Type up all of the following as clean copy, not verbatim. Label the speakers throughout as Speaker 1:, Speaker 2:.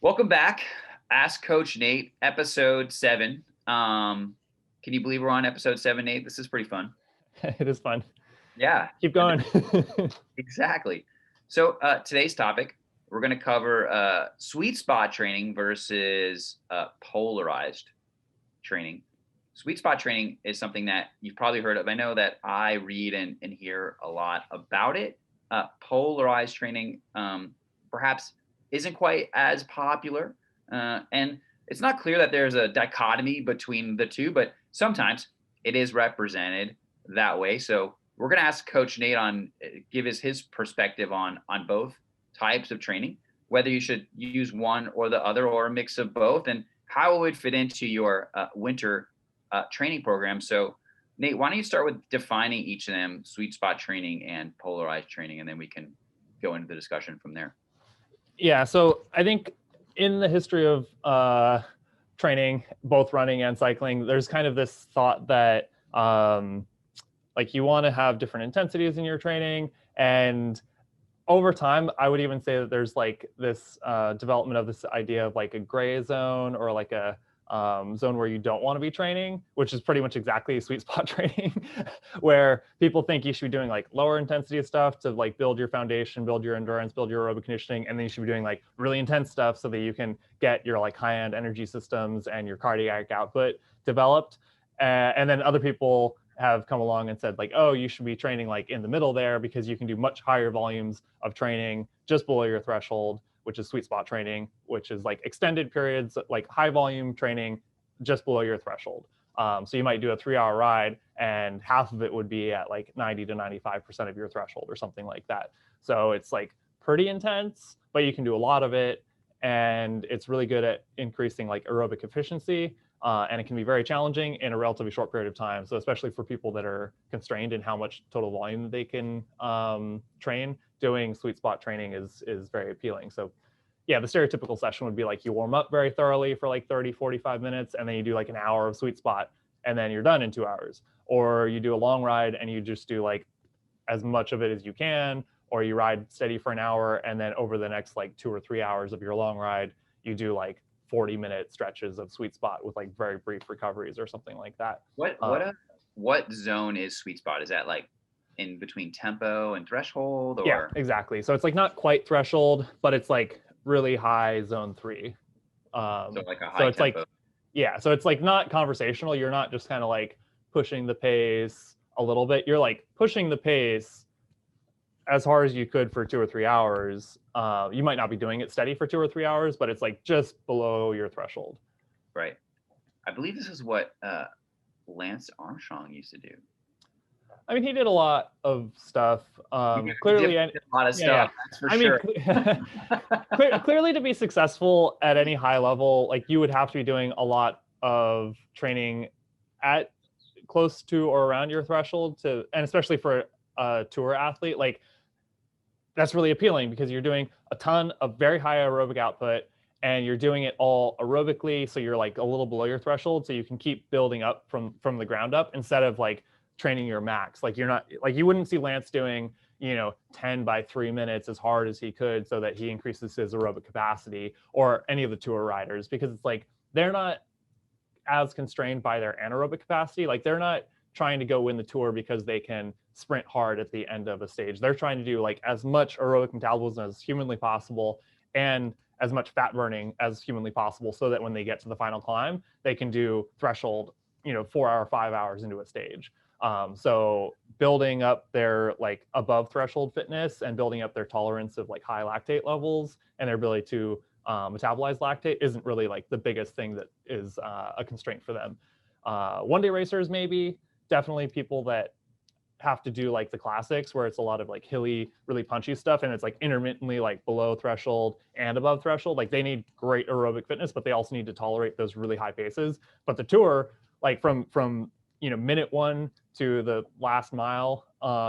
Speaker 1: Welcome back. Ask Coach Nate, episode 7. Can you believe we're on episode 7, Nate? This is pretty fun.
Speaker 2: It is fun.
Speaker 1: Yeah,
Speaker 2: Keep going.
Speaker 1: exactly. So today's topic, we're going to cover sweet spot training versus polarized training. Sweet spot training is something that you've probably heard of. I know that I read and hear a lot about it. Polarized training perhaps isn't quite as popular. And it's not clear that there's a dichotomy between the two, but sometimes it is represented that way. So we're going to ask Coach Nate on give us his perspective on both types of training, whether you should use one or the other or a mix of both, and how it would fit into your winter training program. So Nate, why don't you start with defining each of them, sweet spot training and polarized training, and then we can go into the discussion from there.
Speaker 2: Yeah, so I think in the history of training, both running and cycling, there's kind of this thought that like you want to have different intensities in your training. And over time, I would even say that there's like this development of this idea of like a gray zone or like a zone where you don't want to be training, which is pretty much exactly sweet spot training, where people think you should be doing like lower intensity stuff to like build your foundation, build your endurance, build your aerobic conditioning, and then you should be doing like really intense stuff so that you can get your like high-end energy systems and your cardiac output developed. And then other people have come along and said like, oh, you should be training like in the middle there because you can do much higher volumes of training just below your threshold, which is sweet spot training, which is like extended periods, like high volume training just below your threshold. So you might do a 3-hour ride and half of it would be at like 90 to 95% of your threshold or something like that. So it's like pretty intense, but you can do a lot of it. And it's really good at increasing like aerobic efficiency. And it can be very challenging in a relatively short period of time. So especially for people that are constrained in how much total volume they can train, doing sweet spot training is very appealing. So yeah, the stereotypical session would be like you warm up very thoroughly for like 30, 45 minutes, and then you do like an hour of sweet spot, and then you're done in 2 hours. Or you do a long ride and you just do like as much of it as you can, or you ride steady for an hour, and then over the next like 2 or 3 hours of your long ride, you do like 40-minute stretches of sweet spot with like very brief recoveries or something like that.
Speaker 1: What zone is sweet spot? Is that like in between tempo and threshold, or?
Speaker 2: Yeah, exactly. So it's like not quite threshold, but it's like really high zone 3.
Speaker 1: So like a high
Speaker 2: so it's
Speaker 1: tempo.
Speaker 2: like, yeah, so it's like not conversational. You're not just kind of like pushing the pace a little bit. You're like pushing the pace as hard as you could for 2 or 3 hours. You might not be doing it steady for 2 or 3 hours, but it's like just below your threshold.
Speaker 1: Right. I believe this is what Lance Armstrong used to do.
Speaker 2: I mean, he did a lot of stuff. Clearly,
Speaker 1: he did a lot of stuff. That's for sure.
Speaker 2: Clearly, to be successful at any high level, like you would have to be doing a lot of training at close to or around your threshold and especially for a tour athlete, like that's really appealing because you're doing a ton of very high aerobic output and you're doing it all aerobically. So you're like a little below your threshold. So you can keep building up from the ground up instead of like training your max. Like you're not like, you wouldn't see Lance doing, 10 by 3 minutes as hard as he could so that he increases his aerobic capacity, or any of the tour riders, because it's like, they're not as constrained by their anaerobic capacity. Like they're not trying to go win the tour because they can sprint hard at the end of a stage. They're trying to do like as much aerobic metabolism as humanly possible and as much fat burning as humanly possible so that when they get to the final climb, they can do threshold, 4 hour, 5 hours into a stage. So building up their like above threshold fitness and building up their tolerance of like high lactate levels and their ability to metabolize lactate isn't really like the biggest thing that is a constraint for them. One-day racers, maybe, definitely people that have to do like the classics where it's a lot of like hilly, really punchy stuff, and it's like intermittently like below threshold and above threshold. Like they need great aerobic fitness, but they also need to tolerate those really high paces. But the tour, like from minute 1 to the last mile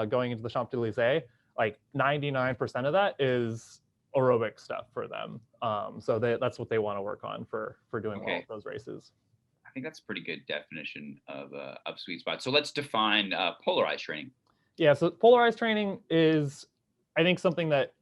Speaker 2: going into the Champs-Élysées, like 99% of that is aerobic stuff for them. So that's what they want to work on for doing well at those races.
Speaker 1: I think that's a pretty good definition of sweet spot. So let's define polarized training.
Speaker 2: Yeah, so polarized training is, I think, something that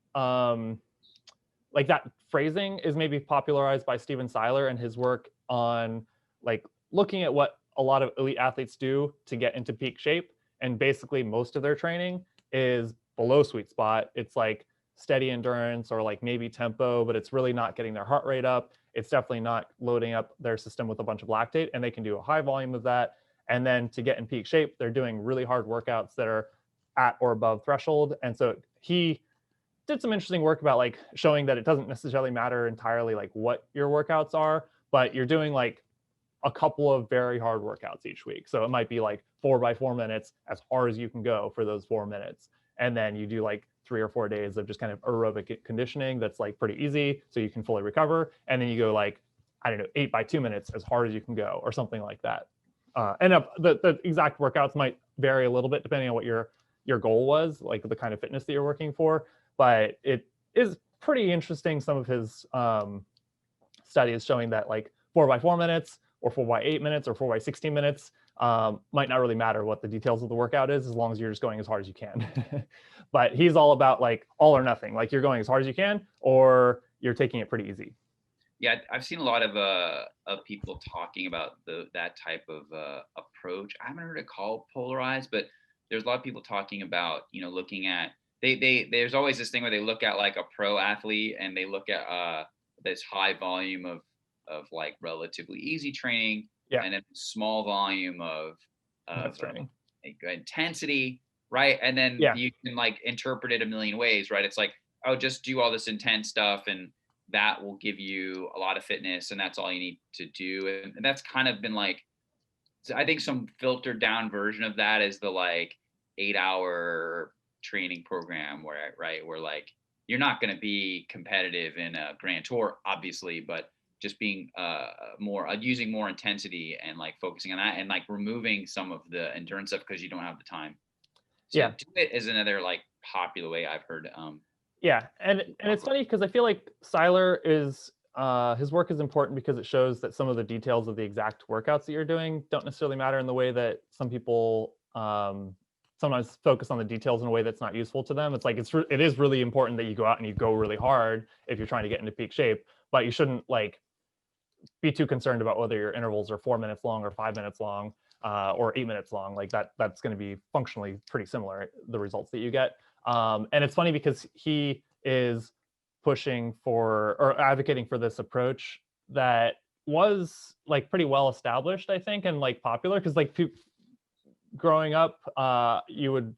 Speaker 2: like that phrasing is maybe popularized by Steven Seiler and his work on like looking at what a lot of elite athletes do to get into peak shape. And basically most of their training is below sweet spot. It's like steady endurance or like maybe tempo, but it's really not getting their heart rate up. It's definitely not loading up their system with a bunch of lactate, and they can do a high volume of that. And then to get in peak shape, they're doing really hard workouts that are at or above threshold. And so he did some interesting work about like showing that it doesn't necessarily matter entirely like what your workouts are, but you're doing like a couple of very hard workouts each week. So it might be like 4x4 minutes as hard as you can go for those 4 minutes. And then you do like 3 or 4 days of just kind of aerobic conditioning that's like pretty easy so you can fully recover. And then you go like, I don't know, 8x2 minutes as hard as you can go or something like that. The exact workouts might vary a little bit depending on what your goal was, like the kind of fitness that you're working for. But it is pretty interesting. Some of his studies showing that like 4x4 minutes or 4x8 minutes or 4x16 minutes might not really matter what the details of the workout is, as long as you're just going as hard as you can. But he's all about like all or nothing, like you're going as hard as you can or you're taking it pretty easy.
Speaker 1: Yeah, I've seen a lot of people talking about that type of approach. I haven't heard it called polarized, but there's a lot of people talking about, looking at there's always this thing where they look at like a pro athlete and they look at this high volume of like relatively easy training,
Speaker 2: Yeah.
Speaker 1: and then small volume of
Speaker 2: training.
Speaker 1: Intensity, right? And then you can like interpret it a million ways, right? It's like, oh, just do all this intense stuff and that will give you a lot of fitness and that's all you need to do. And that's kind of been like, I think some filtered down version of that is the like 8-hour training program where like you're not going to be competitive in a grand tour, obviously, but just being more using more intensity and like focusing on that and like removing some of the endurance stuff because you don't have the time. So do it is another like popular way I've heard.
Speaker 2: Yeah, and it's funny because I feel like Seiler is his work is important because it shows that some of the details of the exact workouts that you're doing don't necessarily matter in the way that some people sometimes focus on the details in a way that's not useful to them. It's like it is really important that you go out and you go really hard if you're trying to get into peak shape, but you shouldn't like be too concerned about whether your intervals are 4 minutes long or 5 minutes long or 8 minutes long. Like that's going to be functionally pretty similar, the results that you get. And it's funny because he is pushing for or advocating for this approach that was like pretty well established, I think, and like popular because like growing up, you would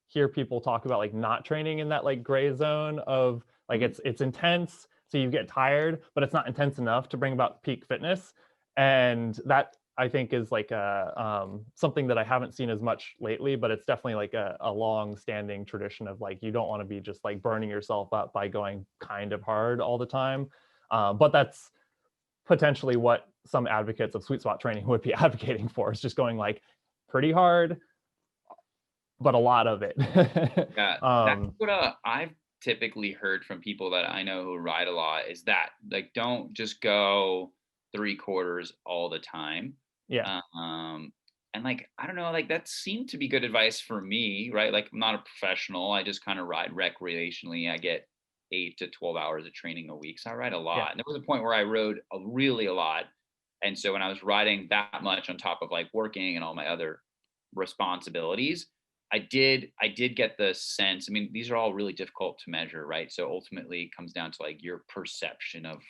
Speaker 2: hear people talk about like not training in that like gray zone of like it's intense, so you get tired, but it's not intense enough to bring about peak fitness. And that I think is like something that I haven't seen as much lately, but it's definitely like a long-standing tradition of like you don't want to be just like burning yourself up by going kind of hard all the time. But that's potentially what some advocates of sweet spot training would be advocating for, is just going like pretty hard, but a lot of it.
Speaker 1: Yeah, that's what I've typically heard from people that I know who ride a lot, is that like don't just go 3/4 all the time.
Speaker 2: Yeah.
Speaker 1: And like I don't know, like that seemed to be good advice for me, right? Like I'm not a professional. I just kind of ride recreationally. I get 8 to 12 hours of training a week. So I ride a lot.
Speaker 2: Yeah.
Speaker 1: And there was a point where I rode really a lot. And so when I was riding that much on top of like working and all my other responsibilities, I did get the sense, I mean, these are all really difficult to measure, right? So ultimately it comes down to like your perception of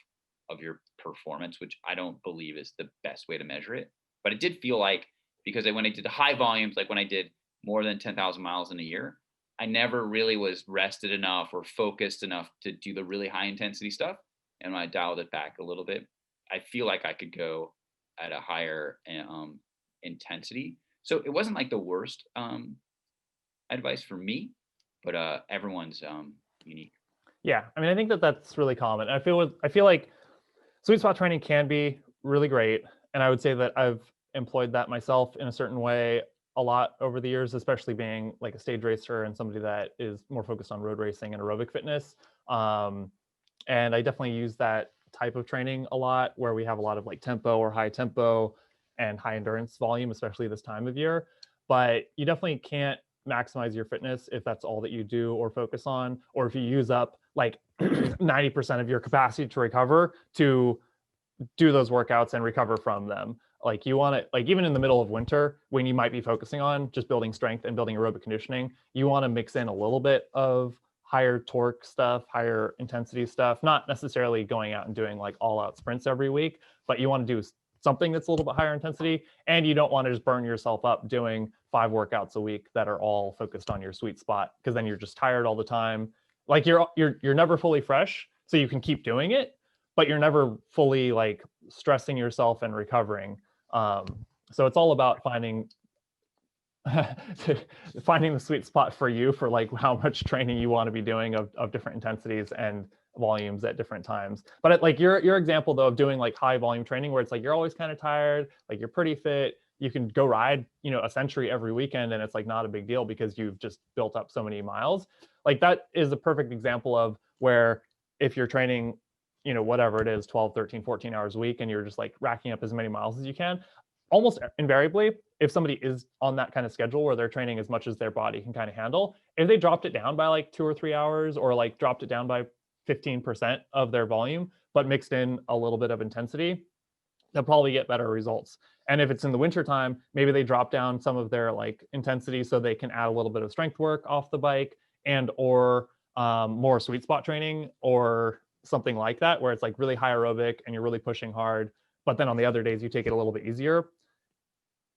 Speaker 1: your performance, which I don't believe is the best way to measure it. But it did feel like, because when I did the high volumes, like when I did more than 10,000 miles in a year, I never really was rested enough or focused enough to do the really high intensity stuff. And when I dialed it back a little bit, I feel like I could go at a higher intensity. So it wasn't like the worst advice for me, but everyone's unique.
Speaker 2: Yeah, I mean, I think that that's really common. I feel like sweet spot training can be really great, and I would say that I've employed that myself in a certain way a lot over the years, especially being like a stage racer and somebody that is more focused on road racing and aerobic fitness. And I definitely use that type of training a lot, where we have a lot of like tempo or high tempo and high endurance volume, especially this time of year. But you definitely can't maximize your fitness if that's all that you do or focus on, or if you use up like 90% of your capacity to recover to do those workouts and recover from them. Like you want to, like even in the middle of winter, when you might be focusing on just building strength and building aerobic conditioning, you want to mix in a little bit of higher torque stuff, higher intensity stuff, not necessarily going out and doing like all out sprints every week, but you want to do something that's a little bit higher intensity. And you don't want to just burn yourself up doing 5 workouts a week that are all focused on your sweet spot, because then you're just tired all the time. Like you're never fully fresh, so you can keep doing it, but you're never fully like stressing yourself and recovering. So it's all about finding finding the sweet spot for you for like how much training you want to be doing of different intensities and volumes at different times. But like your example though of doing like high volume training where it's like you're always kind of tired, like you're pretty fit, you can go ride, you know, a century every weekend and it's like not a big deal because you've just built up so many miles. Like that is a perfect example of where if you're training, you know, whatever it is, 12, 13, 14 hours a week, and you're just like racking up as many miles as you can, almost invariably, if somebody is on that kind of schedule where they're training as much as their body can kind of handle, if they dropped it down by like 2 or 3 hours or like dropped it down by 15% of their volume, but mixed in a little bit of intensity, they'll probably get better results. And if it's in the wintertime, maybe they drop down some of their like intensity so they can add a little bit of strength work off the bike and or more sweet spot training or something like that, where it's like really high aerobic and you're really pushing hard. But then on the other days, you take it a little bit easier.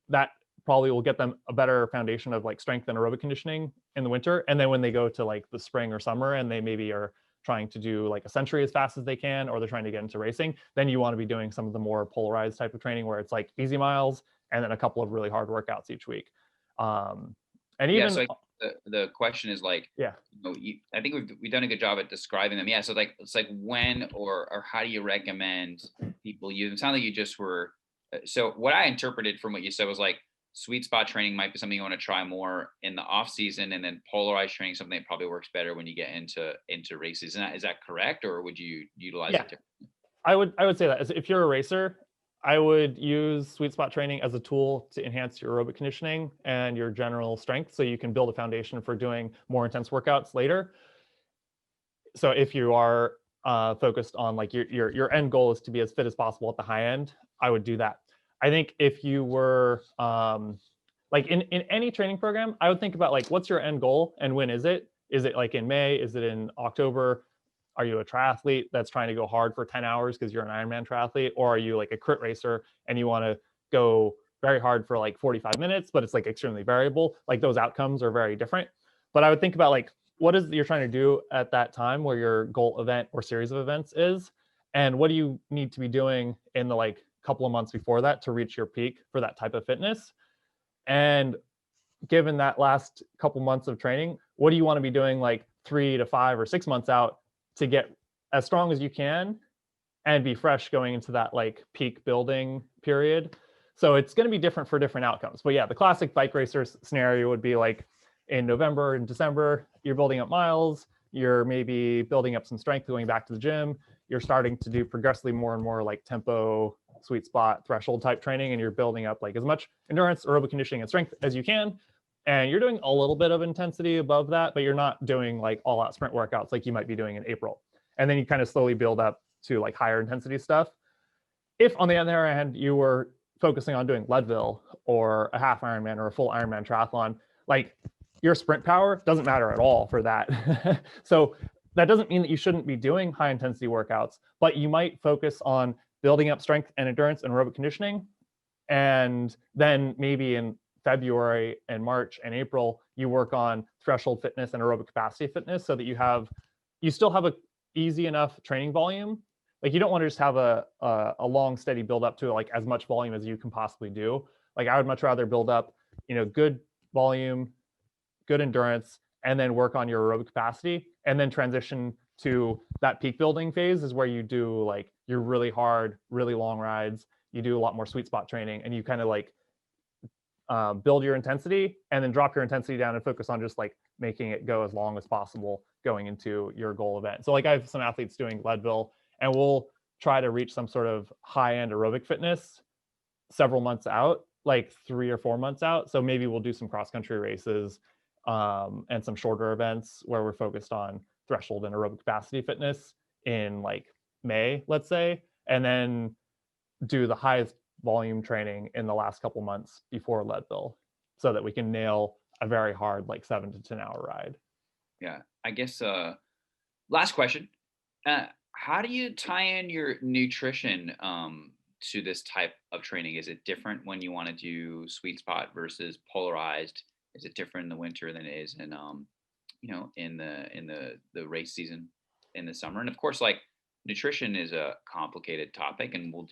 Speaker 2: That probably will get them a better foundation of like strength and aerobic conditioning in the winter. And then when they go to like the spring or summer and they maybe are trying to do like a century as fast as they can, or they're trying to get into racing, then you want to be doing some of the more polarized type of training where it's like easy miles and then a couple of really hard workouts each week. And
Speaker 1: Yeah.
Speaker 2: even
Speaker 1: So like the question is like,
Speaker 2: yeah,
Speaker 1: you know, I think we've done a good job at describing them. Yeah. So like, it's like when or how do you recommend people use them? It sounded like you just were, so what I interpreted from what you said was like sweet spot training might be something you want to try more in the off season, and then polarized training, something that probably works better when you get into races. Is that correct? Or would you utilize
Speaker 2: yeah,
Speaker 1: it differently?
Speaker 2: I would say that if you're a racer, I would use sweet spot training as a tool to enhance your aerobic conditioning and your general strength so you can build a foundation for doing more intense workouts later. So if you are focused on like your end goal is to be as fit as possible at the high end, I would do that. I think if you were like in any training program, I would think about like what's your end goal and when is it? Is it like in May? Is it in October? Are you a triathlete that's trying to go hard for 10 hours because you're an Ironman triathlete? Or are you like a crit racer and you want to go very hard for like 45 minutes, but it's like extremely variable? Like those outcomes are very different. But I would think about like what is you're trying to do at that time where your goal event or series of events is, and what do you need to be doing in the like couple of months before that to reach your peak for that type of fitness. And given that last couple months of training, what do you want to be doing like 3 to 5 or 6 months out to get as strong as you can and be fresh going into that like peak building period? So it's going to be different for different outcomes. But yeah, the classic bike racer scenario would be like in November and December, you're building up miles, you're maybe building up some strength going back to the gym, you're starting to do progressively more and more like tempo, sweet spot, threshold type training, and you're building up like as much endurance, aerobic conditioning, and strength as you can. And you're doing a little bit of intensity above that, but you're not doing like all out sprint workouts like you might be doing in April. And then you kind of slowly build up to like higher intensity stuff. If on the other hand, you were focusing on doing Leadville or a half Ironman or a full Ironman triathlon, like your sprint power doesn't matter at all for that. So that doesn't mean that you shouldn't be doing high intensity workouts, but you might focus on building up strength and endurance and aerobic conditioning. And then maybe in February and March and April, you work on threshold fitness and aerobic capacity fitness so that you still have a easy enough training volume. Like you don't want to just have a long steady build up to like as much volume as you can possibly do. Like I would much rather build up, you know, good volume, good endurance, and then work on your aerobic capacity, and then transition to that peak building phase is where you do like your really hard, really long rides. You do a lot more sweet spot training, and you kind of like build your intensity and then drop your intensity down and focus on just like making it go as long as possible going into your goal event. So like I have some athletes doing Leadville, and we'll try to reach some sort of high-end aerobic fitness several months out, like 3 or 4 months out. So maybe we'll do some cross-country races and some shorter events where we're focused on threshold in aerobic capacity fitness in like May, let's say, and then do the highest volume training in the last couple months before Leadville so that we can nail a very hard like 7 to 10 hour ride.
Speaker 1: Yeah. I guess last question. How do you tie in your nutrition to this type of training? Is it different when you want to do sweet spot versus polarized? Is it different in the winter than it is in in the race season in the summer? And of course, like nutrition is a complicated topic, and we'll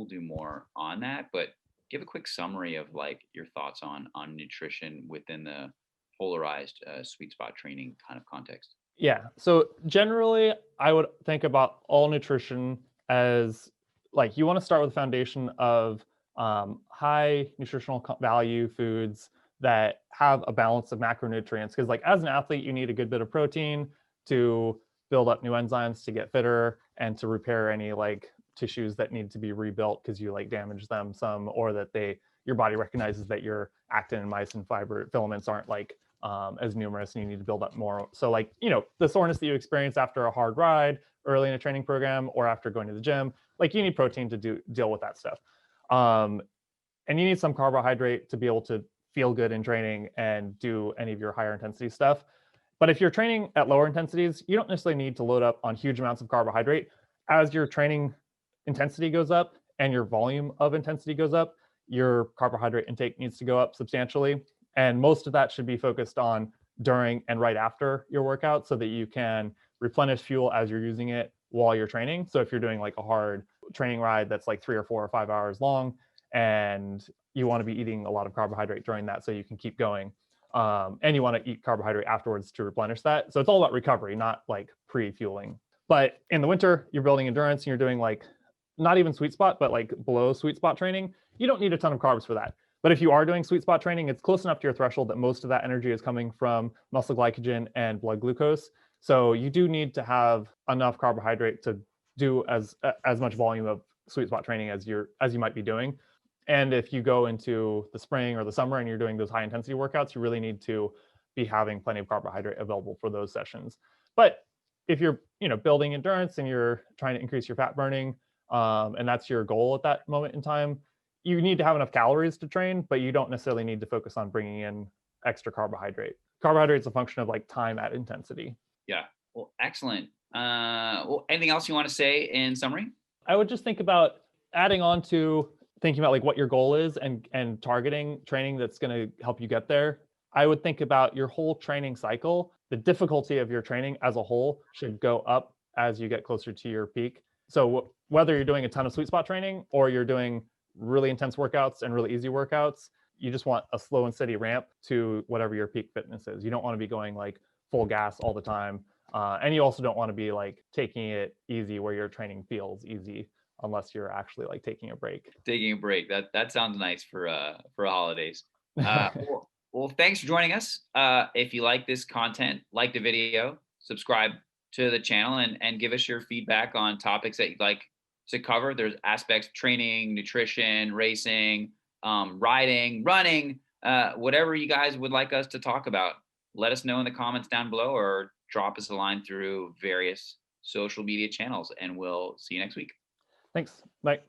Speaker 1: do more on that. But give a quick summary of like your thoughts on nutrition within the polarized sweet spot training kind of context.
Speaker 2: Yeah. So generally, I would think about all nutrition as like you want to start with a foundation of high nutritional value foods that have a balance of macronutrients. Because like as an athlete, you need a good bit of protein to build up new enzymes to get fitter and to repair any like tissues that need to be rebuilt because you like damage them some, or that your body recognizes that your actin and myosin fiber filaments aren't like as numerous and you need to build up more. So like, the soreness that you experience after a hard ride early in a training program or after going to the gym, like you need protein to deal with that stuff. And you need some carbohydrate to be able to feel good in training and do any of your higher intensity stuff. But if you're training at lower intensities, you don't necessarily need to load up on huge amounts of carbohydrate. As your training intensity goes up and your volume of intensity goes up, your carbohydrate intake needs to go up substantially. And most of that should be focused on during and right after your workout so that you can replenish fuel as you're using it while you're training. So if you're doing like a hard training ride that's like 3 or 4 or 5 hours long and you want to be eating a lot of carbohydrate during that so you can keep going, and you want to eat carbohydrate afterwards to replenish that. So it's all about recovery, not like pre-fueling. But in the winter, you're building endurance and you're doing like not even sweet spot, but like below sweet spot training. You don't need a ton of carbs for that. But if you are doing sweet spot training, it's close enough to your threshold that most of that energy is coming from muscle glycogen and blood glucose. So you do need to have enough carbohydrate to do as much volume of sweet spot training as you might be doing. And if you go into the spring or the summer and you're doing those high intensity workouts, you really need to be having plenty of carbohydrate available for those sessions. But if you're building endurance and you're trying to increase your fat burning, and that's your goal at that moment in time, you need to have enough calories to train, but you don't necessarily need to focus on bringing in extra carbohydrate. Carbohydrate is a function of like time at intensity.
Speaker 1: Yeah. Well, excellent. Well, anything else you want to say in summary?
Speaker 2: I would just think about adding on to thinking about like what your goal is and targeting training that's going to help you get there. I would think about your whole training cycle. The difficulty of your training as a whole should go up as you get closer to your peak. So whether you're doing a ton of sweet spot training or you're doing really intense workouts and really easy workouts, you just want a slow and steady ramp to whatever your peak fitness is. You don't want to be going like full gas all the time. And you also don't want to be like taking it easy where your training feels easy unless you're actually like taking a break.
Speaker 1: Taking a break. That sounds nice for holidays. Well, thanks for joining us. If you like this content, like the video, subscribe to the channel, and give us your feedback on topics that you'd like to cover. There's aspects: training, nutrition, racing, riding, running, whatever you guys would like us to talk about. Let us know in the comments down below, or drop us a line through various social media channels, and we'll see you next week.
Speaker 2: Thanks. Bye.